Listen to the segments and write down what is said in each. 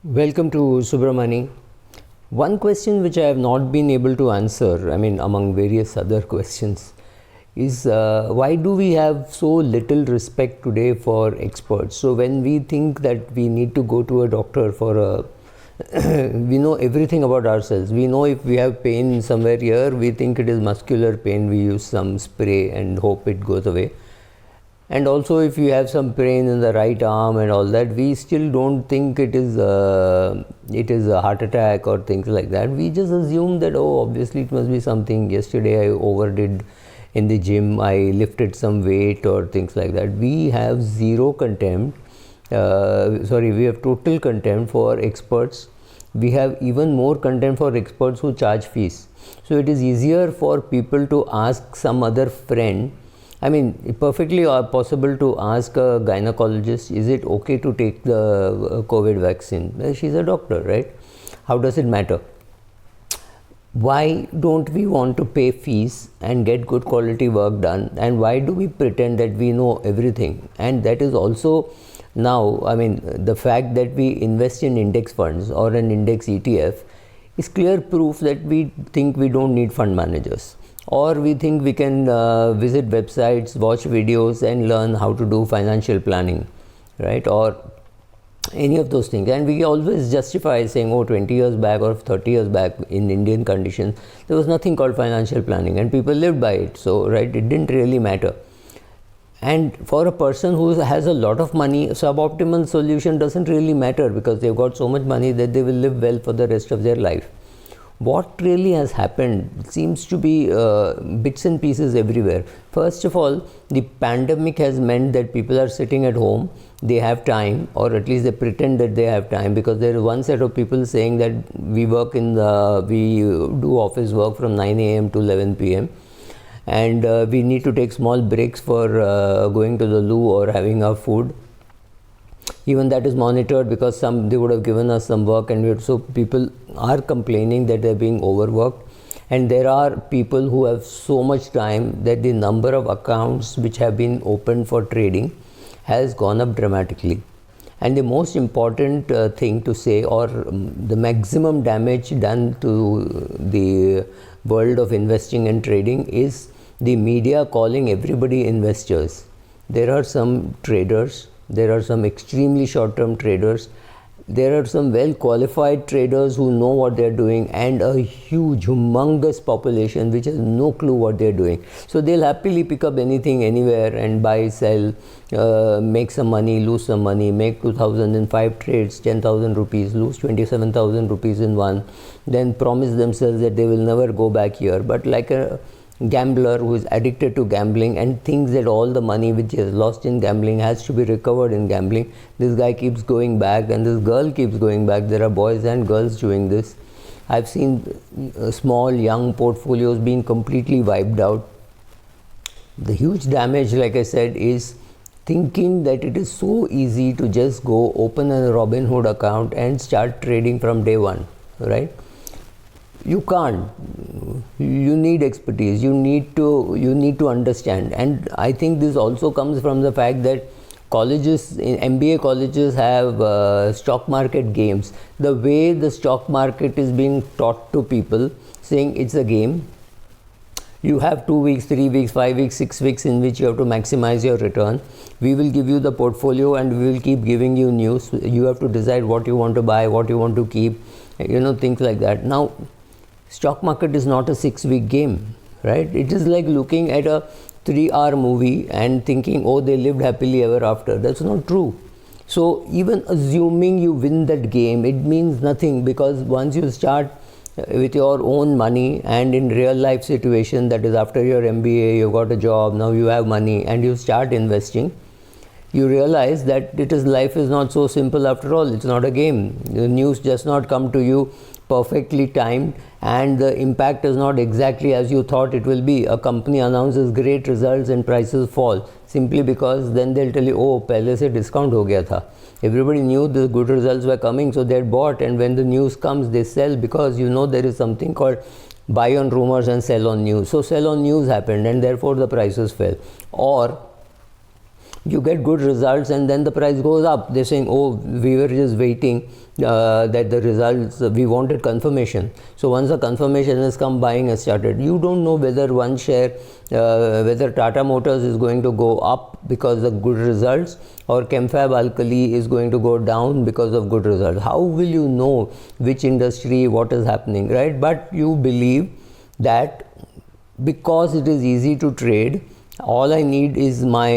Welcome to Subramani. One question which I have not been able to answer, among various other questions, is why do we have so little respect today for experts? So, when we think that we need to go to a doctor for a we know everything about ourselves. We know if we have pain somewhere here, we think it is muscular pain, we use some spray and hope it goes away. And also, if you have some pain in the right arm and all that, we still don't think it is a heart attack or things like that. We just assume that, oh, obviously it must be something. Yesterday I overdid in the gym, I lifted some weight or things like that. We have zero contempt. We have total contempt for experts. We have even more contempt for experts who charge fees. So it is easier for people to ask some other friend. Perfectly possible to ask a gynecologist, is it okay to take the COVID vaccine? She's a doctor, right? How does it matter? Why don't we want to pay fees and get good quality work done? And why do we pretend that we know everything? And that is also now, the fact that we invest in index funds or an index ETF is clear proof that we think we don't need fund managers. Or we think we can visit websites, watch videos and learn how to do financial planning, right? Or any of those things. And we always justify saying, oh, 20 years back or 30 years back in Indian conditions, there was nothing called financial planning and people lived by it. So, right, it didn't really matter. And for a person who has a lot of money, suboptimal solution doesn't really matter because they've got so much money that they will live well for the rest of their life. What really has happened seems to be bits and pieces everywhere. First of all, the pandemic has meant that people are sitting at home, they have time, or at least they pretend that they have time, because there is one set of people saying that we do office work from 9 a.m. to 11 p.m. and we need to take small breaks for going to the loo or having our food. Even that is monitored because they would have given us some work, and so people are complaining that they're being overworked. And there are people who have so much time that the number of accounts which have been opened for trading has gone up dramatically. And the most important thing to say, or the maximum damage done to the world of investing and trading, is the media calling everybody investors. There are some traders. There are some extremely short-term traders. There are some well-qualified traders who know what they're doing, and a huge, humongous population which has no clue what they're doing. So they'll happily pick up anything, anywhere, and buy, sell, make some money, lose some money, make 2005 trades, 10,000 rupees, lose 27,000 rupees in one, then promise themselves that they will never go back here. But like a gambler who is addicted to gambling and thinks that all the money which he has lost in gambling has to be recovered in gambling, this guy keeps going back and this girl keeps going back. There are boys and girls doing this. I've seen small young portfolios being completely wiped out. The huge damage, like I said, is thinking that it is so easy to just go open a Robinhood account and start trading from day one, right? You can't. You need expertise. You need to understand. And I think this also comes from the fact that MBA colleges have stock market games. The way the stock market is being taught to people, saying it's a game. You have 2 weeks, 3 weeks, 5 weeks, 6 weeks in which you have to maximize your return. We will give you the portfolio and we will keep giving you news. You have to decide what you want to buy, what you want to keep, things like that. Now, stock market is not a 6-week game, right? It is like looking at a 3-hour movie and thinking, oh, they lived happily ever after. That's not true. So even assuming you win that game, it means nothing, because once you start with your own money and in real life situation, that is after your MBA, you've got a job, now you have money and you start investing, you realize that life is not so simple after all. It's not a game. The news does not come to you perfectly timed and the impact is not exactly as you thought it will be. A company announces great results and prices fall simply because then they'll tell you, oh, pehle se discount ho gaya tha. Everybody knew the good results were coming, so they bought, and when the news comes, they sell, because there is something called buy on rumors and sell on news. So sell on news happened and therefore the prices fell. Or you get good results and then the price goes up. They're saying, oh, we were just waiting that the results, we wanted confirmation. So once the confirmation has come, buying has started. You don't know whether one share, whether Tata Motors is going to go up because of good results, or Chemfab Alkali is going to go down because of good results. How will you know which industry, what is happening, right? But you believe that because it is easy to trade, all I need is my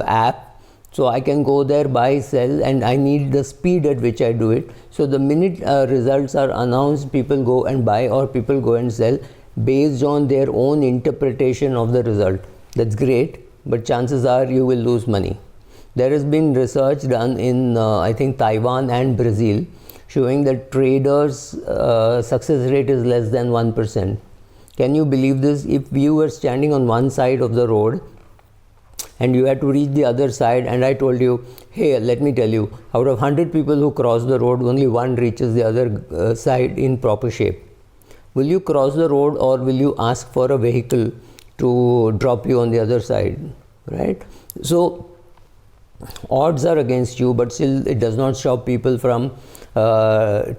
app, so I can go there, buy, sell, and I need the speed at which I do it. So the minute results are announced, people go and buy, or people go and sell based on their own interpretation of the result. That's great, but chances are you will lose money. There has been research done in I think Taiwan and Brazil showing that traders' success rate is less than 1%. Can you believe this? If you were standing on one side of the road and you had to reach the other side, and I told you, hey, let me tell you, out of 100 people who cross the road, only one reaches the other side in proper shape. Will you cross the road, or will you ask for a vehicle to drop you on the other side, right? So odds are against you, but still it does not stop people from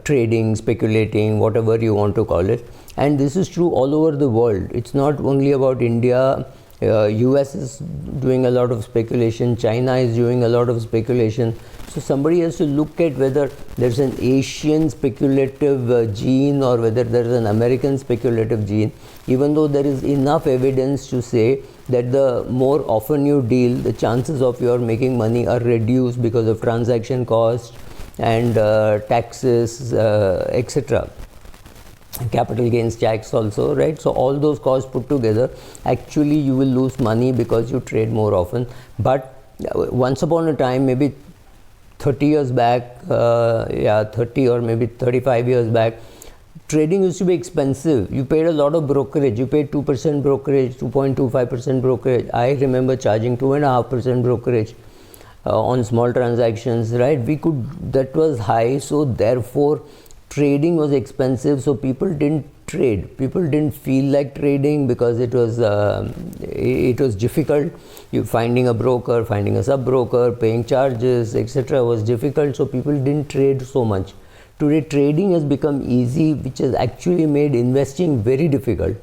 trading, speculating, whatever you want to call it. And this is true all over the world. It's not only about India. US is doing a lot of speculation, China is doing a lot of speculation. So somebody has to look at whether there's an Asian speculative gene or whether there's an American speculative gene, even though there is enough evidence to say that the more often you deal, the chances of your making money are reduced because of transaction cost and taxes, etc. Capital gains tax also, right? So all those costs put together, actually you will lose money because you trade more often. But once upon a time, maybe 30 years back, 30 or maybe 35 years back, trading used to be expensive. You paid a lot of brokerage. You paid 2% brokerage, 2.25% brokerage. I remember charging 2.5% brokerage on small transactions, right? That was high, so therefore trading was expensive, so people didn't trade. People didn't feel like trading because it was difficult. You finding a broker, finding a sub-broker, paying charges, etc. was difficult, so people didn't trade so much. Today trading has become easy, which has actually made investing very difficult.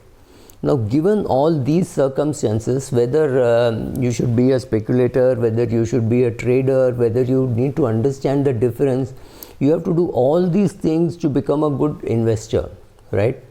Now, given all these circumstances, whether you should be a speculator, whether you should be a trader, whether you need to understand the difference, you have to do all these things to become a good investor, right?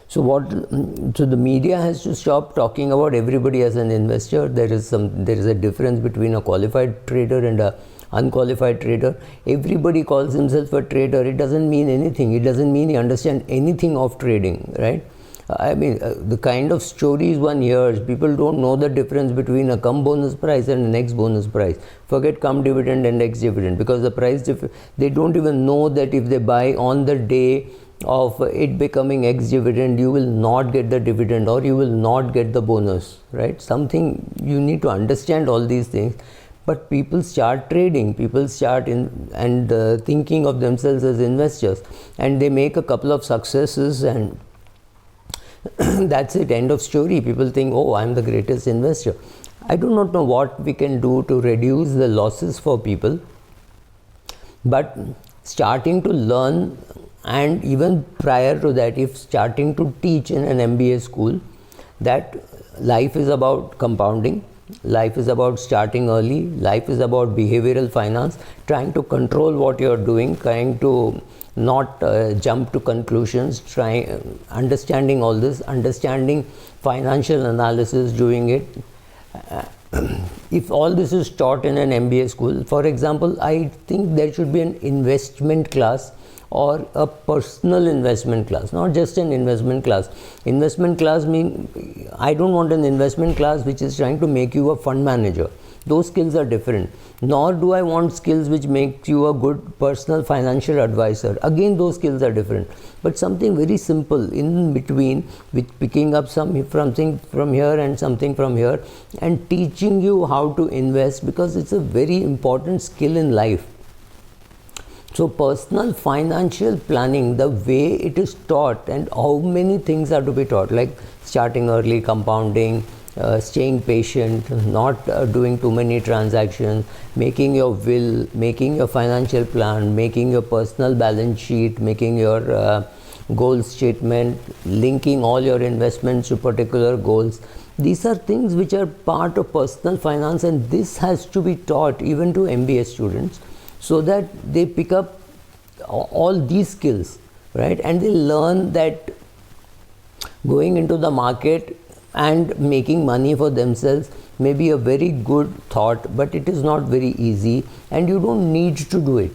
So the media has to stop talking about everybody as an investor. There is a difference between a qualified trader and a unqualified trader. Everybody calls himself a trader. It doesn't mean anything. It doesn't mean he understands anything of trading, right? I mean, the kind of stories one hears, people don't know the difference between a come bonus price and an ex bonus price. Forget come dividend and ex dividend, because the price, they don't even know that if they buy on the day of it becoming ex dividend, you will not get the dividend or you will not get the bonus, right? Something, you need to understand all these things. But people start trading, people start thinking of themselves as investors, and they make a couple of successes and that's it, end of story. People think, oh, I'm the greatest investor. I do not know what we can do to reduce the losses for people, but starting to learn, and even prior to that, if starting to teach in an MBA school, that life is about compounding, life is about starting early, life is about behavioral finance, trying to control what you're doing, trying to not jump to conclusions, understanding all this, understanding financial analysis, doing it. If all this is taught in an MBA school, for example, I think there should be an investment class or a personal investment class, not just an investment class. Investment class means, I don't want an investment class which is trying to make you a fund manager. Those skills are different. Nor do I want skills which make you a good personal financial advisor. Again, those skills are different. But something very simple in between, with picking up something from here and something from here, and teaching you how to invest, because it's a very important skill in life. So personal financial planning, the way it is taught and how many things are to be taught, like starting early, compounding, staying patient, not doing too many transactions, making your will, making your financial plan, making your personal balance sheet, making your goal statement, linking all your investments to particular goals. These are things which are part of personal finance, and this has to be taught even to MBA students so that they pick up all these skills, right? And they learn that going into the market and making money for themselves may be a very good thought, but it is not very easy and you don't need to do it,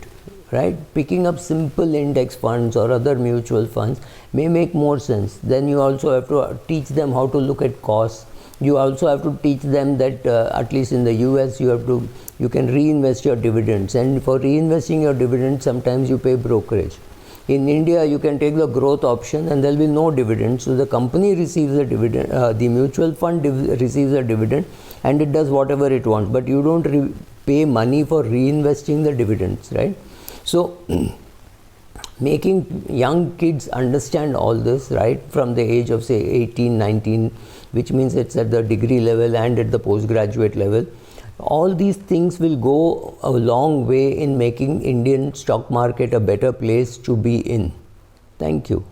right? Picking up simple index funds or other mutual funds may make more sense. Then you also have to teach them how to look at costs. You also have to teach them that at least in the US you can reinvest your dividends, and for reinvesting your dividends sometimes you pay brokerage. In India, you can take the growth option and there will be no dividend. So the company receives a dividend, the mutual fund receives a dividend and it does whatever it wants. But you don't pay money for reinvesting the dividends, right? So making young kids understand all this, right, from the age of say 18, 19, which means it's at the degree level and at the postgraduate level. All these things will go a long way in making Indian stock market a better place to be in. Thank you.